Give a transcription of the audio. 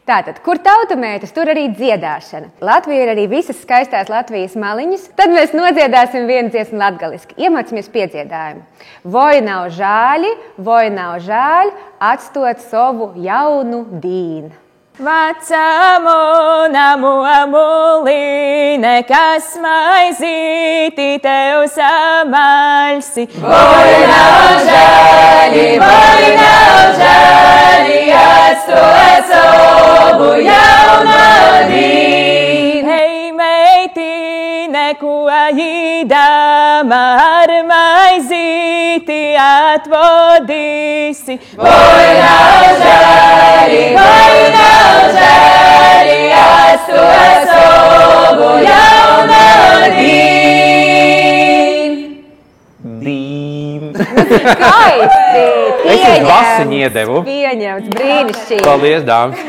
Tātad, kur tautamētas, tur arī dziedāšana. Latvija ir arī visas skaistās Latvijas maliņas. Tad mēs nodziedāsim vienu dziesmu latgaliski. Iemācīsimies piedziedājumu. Voi nav žāļi, atstot savu jaunu dīnu. Vecamo namu amulī, nekas maizīti tev samaļsi. Voi nav žāļi, atstot savu jaunu dīnu. Hei, meitine, ko īdama ar maizīti atvodīsi. Voi nav žāļi, atstot savu jaunu dīnu. Skaisti! Es jums vasiņu iedevu. Pieņemts, brīnišķīgi. Paldies, dāmas!